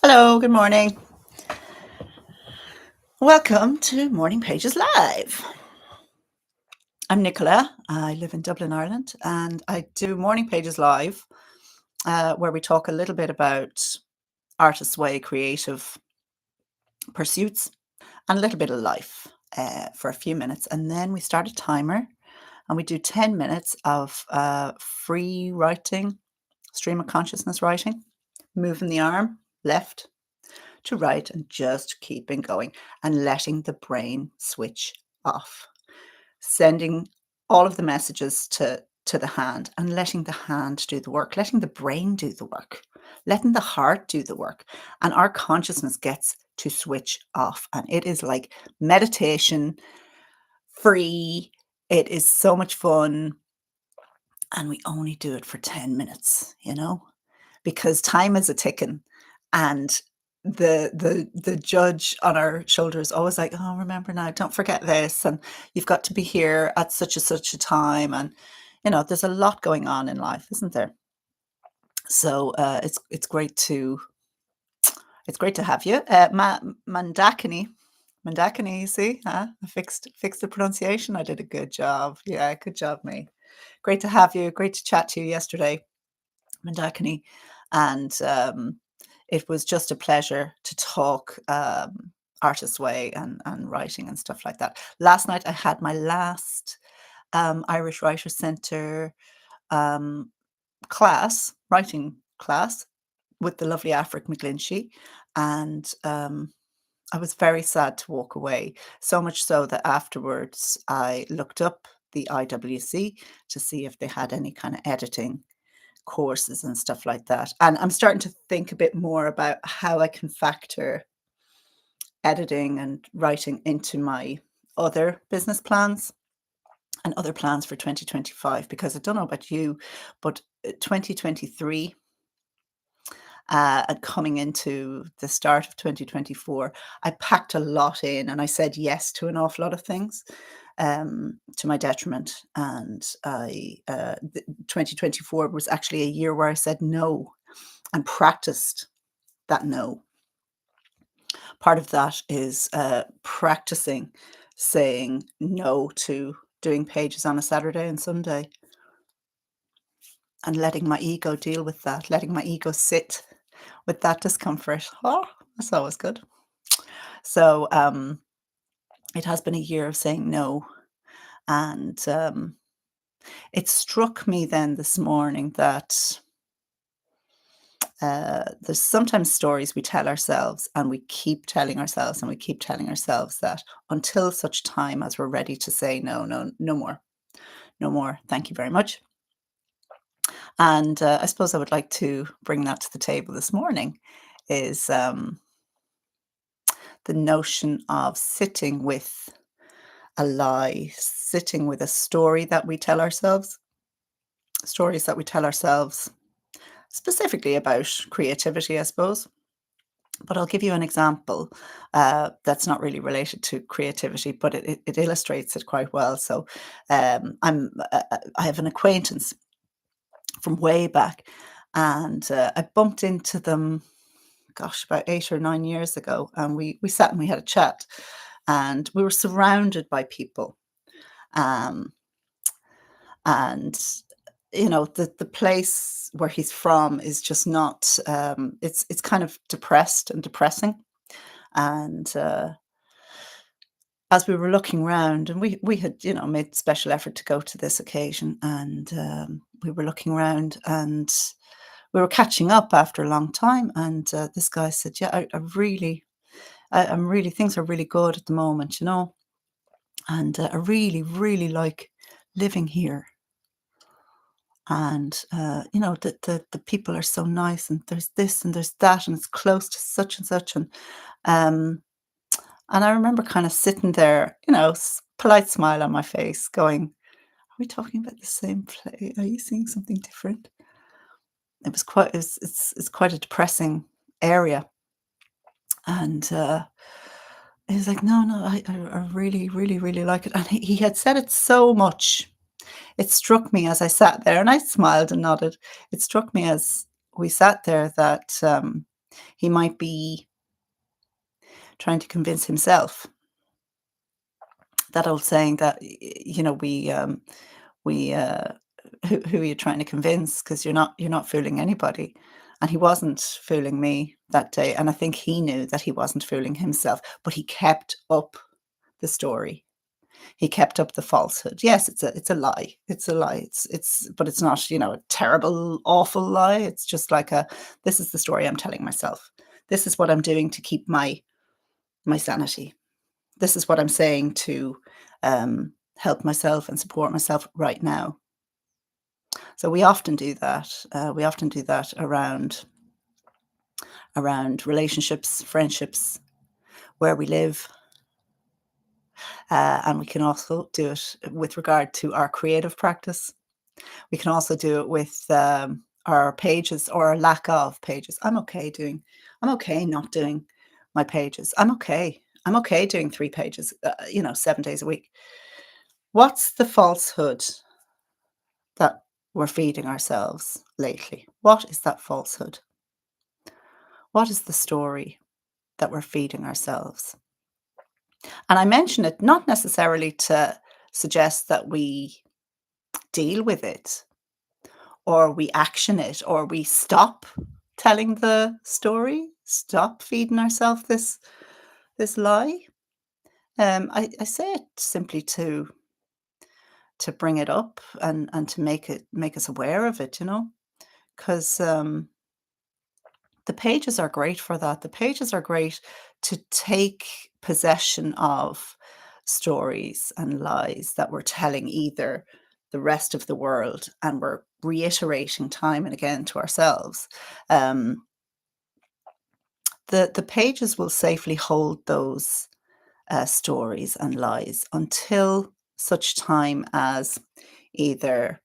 Hello, good morning. Welcome to Morning Pages Live. I'm Nicola. I live in Dublin, Ireland, and I do Morning Pages Live, where we talk a little bit about artist's way, creative pursuits, and a little bit of life for a few minutes. And then we start a timer and we do 10 minutes of free writing, stream of consciousness writing, moving the arm left to right and just keeping going and letting the brain switch off, sending all of the messages to the hand and letting the hand do the work, letting the brain do the work, letting the heart do the work. And our consciousness gets to switch off. And it is like meditation free. It is so much fun. And we only do it for 10 minutes, because time is a ticking, and the judge on our shoulder is always like, oh, remember now, don't forget this, and you've got to be here at such a time. And there's a lot going on in life, isn't there? So it's great to have you, Mandakini. See, huh? I fixed the pronunciation. I did a good job. Yeah, good job, me. Great to have you. Great to chat to you yesterday, Mandakini. And it was just a pleasure to talk artist's way and writing and stuff like that. Last night I had my last Irish Writers Centre writing class, with the lovely Afric McGlinchey. And I was very sad to walk away, so much so that afterwards I looked up the IWC to see if they had any kind of editing courses and stuff like that. And I'm starting to think a bit more about how I can factor editing and writing into my other business plans and other plans for 2025, because I don't know about you, but 2023 and coming into the start of 2024, I packed a lot in and I said yes to an awful lot of things, to my detriment. And 2024 was actually a year where I said no and practiced that no. Part of that is practicing saying no to doing pages on a Saturday and Sunday, and letting my ego deal with that, letting my ego sit with that discomfort. Oh, that's always good. So it has been a year of saying no. And it struck me then this morning that there's sometimes stories we tell ourselves, and we keep telling ourselves and we keep telling ourselves that until such time as we're ready to say no, no, no more, no more. Thank you very much. And I suppose I would like to bring that to the table this morning, is the notion of sitting with a lie, sitting with a story that we tell ourselves, stories that we tell ourselves specifically about creativity, I suppose. But I'll give you an example that's not really related to creativity, but it illustrates it quite well. So I have an acquaintance from way back, and I bumped into them, gosh, about 8 or 9 years ago, and we sat and we had a chat, and we were surrounded by people, um, and the place where he's from is just not, it's kind of depressed and depressing. And as we were looking round, and we had made special effort to go to this occasion, and we were looking around, and we were catching up after a long time. And this guy said, yeah, I'm really, things are really good at the moment, and I really, really like living here. And the people are so nice, and there's this and there's that, and it's close to such and such. Um and I remember kind of sitting there, polite smile on my face, going, are we talking about the same place? Are you seeing something different? It was quite it's quite a depressing area. And he was like, no, no, I really, really, really like it. And he had said it so much. It struck me as I sat there, and I smiled and nodded. It struck me as we sat there that He might be trying to convince himself. That old saying that, we, who are you trying to convince? Because you're not fooling anybody. And he wasn't fooling me that day, and I think he knew that he wasn't fooling himself, but he kept up the story. He kept up the falsehood. Yes, it's a lie. It's a lie. But it's not, a terrible, awful lie. It's just like this is the story I'm telling myself. This is what I'm doing to keep my sanity. This is what I'm saying to help myself and support myself right now. So we often do that. We often do that around relationships, friendships, where we live, and we can also do it with regard to our creative practice. We can also do it with our pages or our lack of pages. I'm okay not doing my pages. I'm okay. I'm okay doing 3 pages, 7 days a week. What's the falsehood that we're feeding ourselves lately? What is that falsehood? What is the story that we're feeding ourselves? And I mention it not necessarily to suggest that we deal with it or we action it or we stop telling the story, stop feeding ourselves this lie. I say it simply to bring it up and to make us aware of it, because the pages are great for that. The pages are great to take possession of stories and lies that we're telling either the rest of the world and we're reiterating time and again to ourselves. Um, the pages will safely hold those stories and lies until such time as either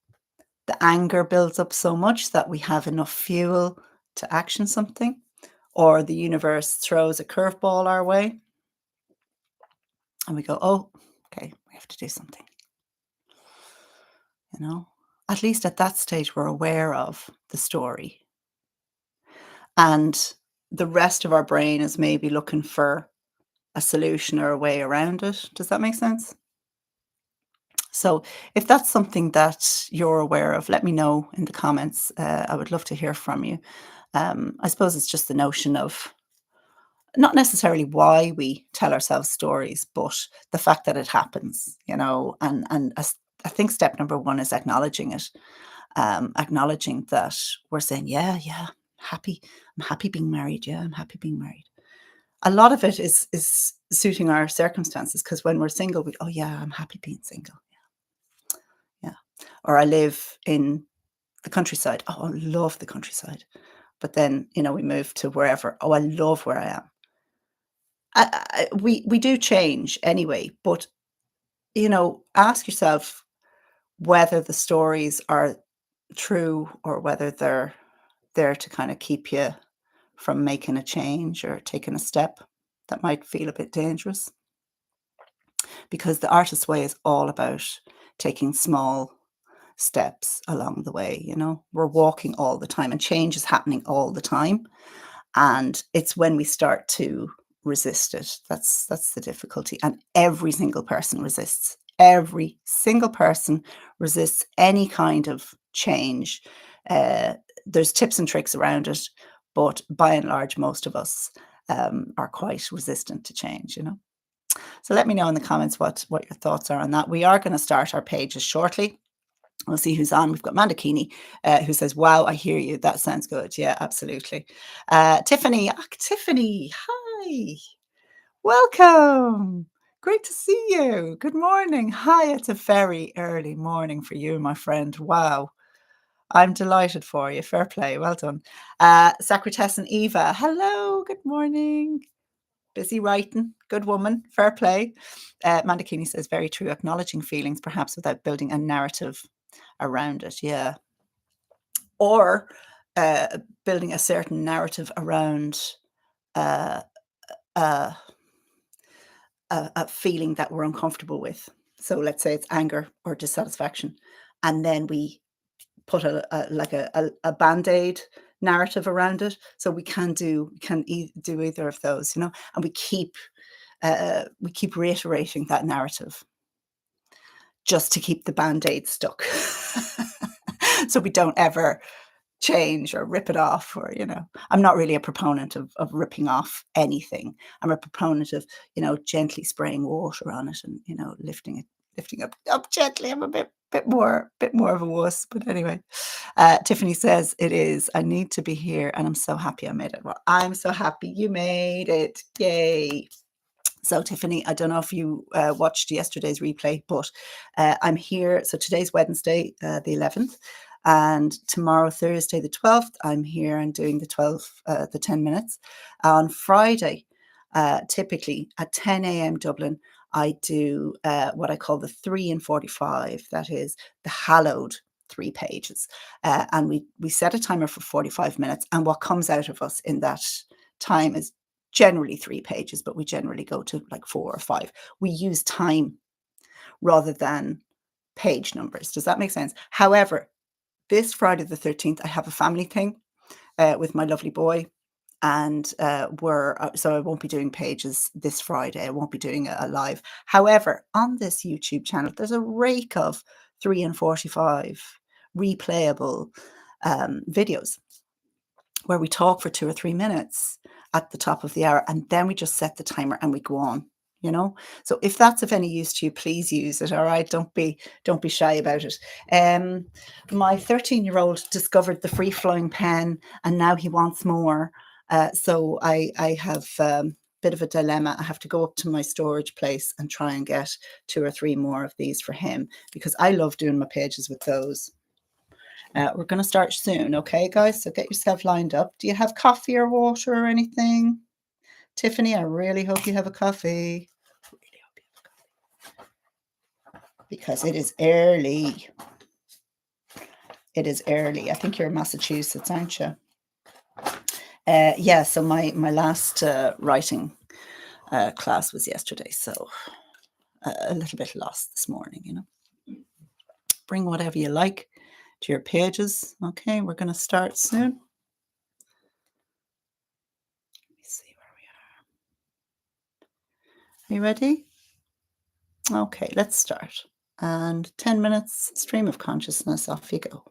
the anger builds up so much that we have enough fuel to action something, or the universe throws a curveball our way and we go, oh, okay, we have to do something. At least at that stage, we're aware of the story. And the rest of our brain is maybe looking for a solution or a way around it. Does that make sense? So, if that's something that you're aware of, let me know in the comments. I would love to hear from you. I suppose it's just the notion of not necessarily why we tell ourselves stories, but the fact that it happens, and I think step number one is acknowledging it, acknowledging that we're saying, yeah, happy, I'm happy being married. Yeah, I'm happy being married. A lot of it is suiting our circumstances because when we're single, oh yeah, I'm happy being single. Yeah. Or I live in the countryside. Oh, I love the countryside. But then, we move to wherever. Oh, I love where I am. We do change anyway, but ask yourself whether the stories are true or whether they're there to kind of keep you from making a change or taking a step that might feel a bit dangerous. Because the artist's way is all about taking small steps along the way. We're walking all the time and change is happening all the time. And it's when we start to resist it. That's the difficulty. And every single person resists. Every single person resists any kind of change. There's tips and tricks around it, but by and large, most of us are quite resistant to change. So let me know in the comments what your thoughts are on that. We are going to start our pages shortly. We'll see who's on. We've got Amanda Keeney, who says, wow, I hear you. That sounds good. Yeah, absolutely. Tiffany, Tiffany, hi. Welcome. Great to see you. Good morning. Hi, it's a very early morning for you, my friend. Wow. I'm delighted for you. Fair play. Well done. Secretess Eva, hello. Good morning. Busy writing. Good woman. Fair play. Amanda Keeney says, very true. Acknowledging feelings, perhaps without building a narrative around it. Yeah. Or building a certain narrative around uh, uh, a feeling that we're uncomfortable with. So let's say it's anger or dissatisfaction, and then we put a Band-Aid narrative around it. So we can do do either of those, you know, and we keep reiterating that narrative just to keep the band-aid stuck. So we don't ever change or rip it off, or, you know, I'm not really a proponent of ripping off anything. I'm a proponent of, you know, gently spraying water on it and, you know, lifting up gently. I'm a bit more of a wuss, but anyway. Tiffany says it is. I need to be here, and I'm so happy I made it. Well, I'm so happy you made it. Yay. So, Tiffany, I don't know if you watched yesterday's replay, but I'm here. So today's Wednesday, the 11th, and tomorrow, Thursday, the 12th, I'm here and doing the 10 minutes. On Friday, typically at 10 a.m. Dublin, I do what I call the 3 and 45. That is the hallowed 3 pages. And we set a timer for 45 minutes. And what comes out of us in that time is generally 3 pages, but we generally go to like 4 or 5. We use time rather than page numbers. Does that make sense? However, this Friday the 13th, I have a family thing with my lovely boy. And so I won't be doing pages this Friday. I won't be doing a live. However, on this YouTube channel, there's a rake of 3 and 45 replayable videos where we talk for 2 or 3 minutes at the top of the hour, and then we just set the timer and we go on, you know. So if that's of any use to you, please use it. All right, don't be shy about it. My 13-year-old discovered the free flowing pen, and now he wants more. So I have bit of a dilemma. I have to go up to my storage place and try and get 2 or 3 more of these for him, because I love doing my pages with those. We're going to start soon, okay, guys? So get yourself lined up. Do you have coffee or water or anything? Tiffany, I really hope you have a coffee. Really hope you have a coffee. Because it is early. It is early. I think you're in Massachusetts, aren't you? Yeah, so my last writing class was yesterday, so a little bit lost this morning, you know. Bring whatever you like to your pages. Okay, we're going to start soon. Let me see where we are. Are you ready? Okay, let's start. And 10 minutes, stream of consciousness, off you go.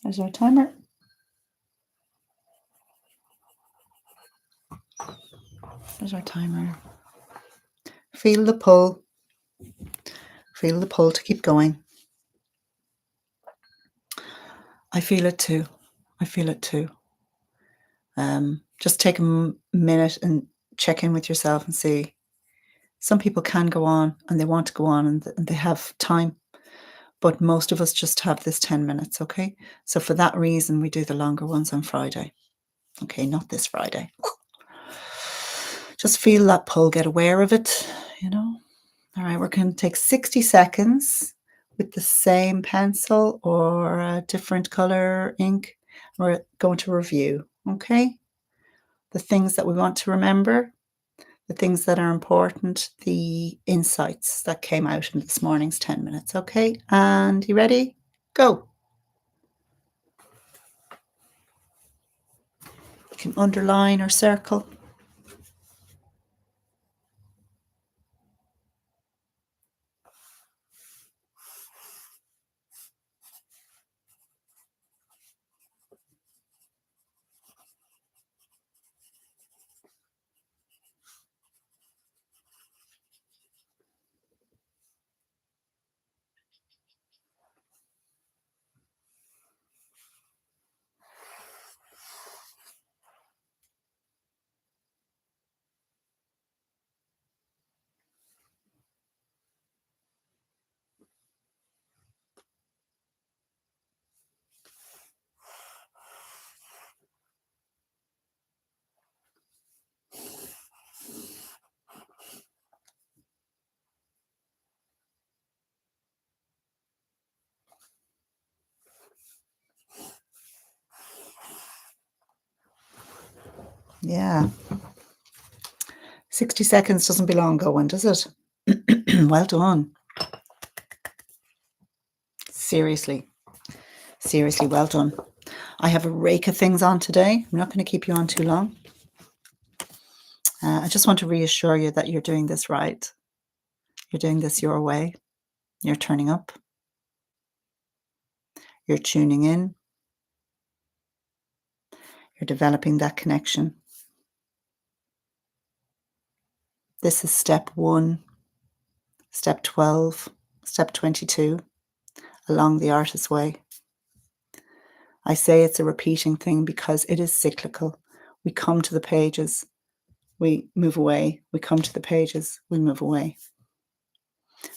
There's our timer. There's our timer. Feel the pull. Feel the pull to keep going. I feel it too. I feel it too. Just take a minute and check in with yourself and see. Some people can go on and they want to go on and they have time, but most of us just have this 10 minutes, okay? So for that reason, we do the longer ones on Friday. Okay, not this Friday. Just feel that pull, get aware of it, you know? All right, we're going to take 60 seconds with the same pencil or a different color ink. We're going to review, okay? The things that we want to remember, the things that are important, the insights that came out in this morning's 10 minutes, okay? And you ready? Go. You can underline or circle. Yeah. 60 seconds doesn't belong going, does it? Well done. Seriously, well done. I have a rake of things on today. I'm not going to keep you on too long. I just want to reassure you that you're doing this right. You're doing this your way. You're turning up. You're tuning in. You're developing that connection. This is step 1, step 12, step 22 along the artist's way. I say it's a repeating thing because it is cyclical. We come to the pages, we move away. We come to the pages, we move away.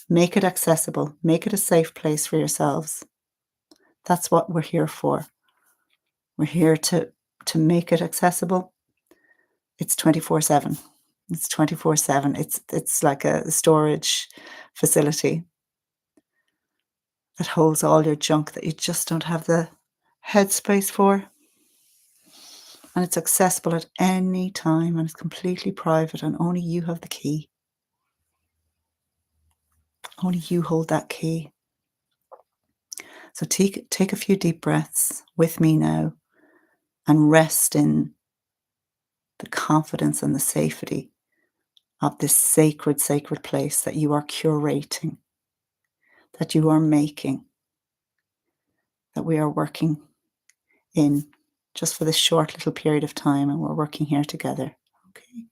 Make it accessible. Make it a safe place for yourselves. That's what we're here for. We're here to make it accessible. It's 24/7. It's 24/7. It's like a storage facility that holds all your junk that you just don't have the headspace for. And it's accessible at any time and it's completely private and only you have the key. Only you hold that key. So take a few deep breaths with me now and rest in the confidence and the safety of this sacred place that you are curating, that you are making, that we are working in just for this short little period of time, and we're working here together. Okay.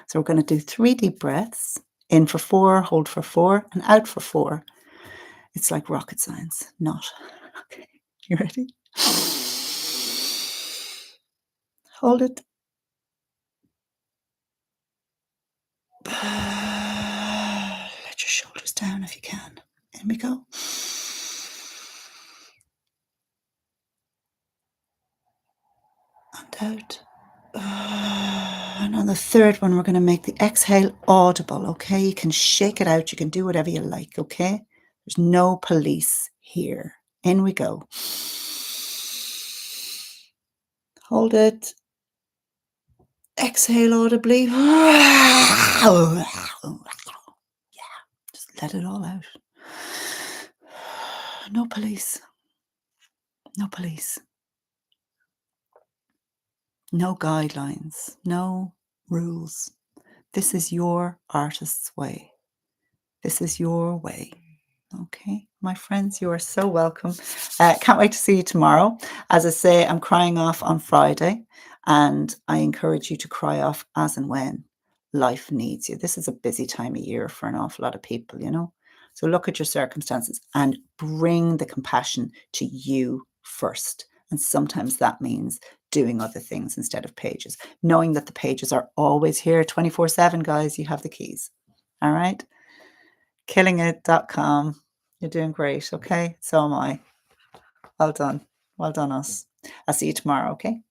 So we're going to do 3 deep breaths, in for 4, hold for 4, and out for 4. It's like rocket science, not. Okay. You ready? Hold it. Let your shoulders down if you can. In we go. And out. And on the third one, we're going to make the exhale audible, okay? You can shake it out. You can do whatever you like, okay? There's no police here. In we go. Hold it. Exhale audibly. Yeah, just let it all out. No police. No police. No guidelines. No rules. This is your artist's way. This is your way. Okay, my friends, you are so welcome. Can't wait to see you tomorrow. As I say, I'm crying off on Friday, and I encourage you to cry off as and when life needs you. This is a busy time of year for an awful lot of people, you know. So look at your circumstances and bring the compassion to you first. And sometimes that means doing other things instead of pages, knowing that the pages are always here 24/7, guys. You have the keys. All right. Killingit.com. You're doing great. Okay. So am I. Well done. Well done, us. I'll see you tomorrow. Okay.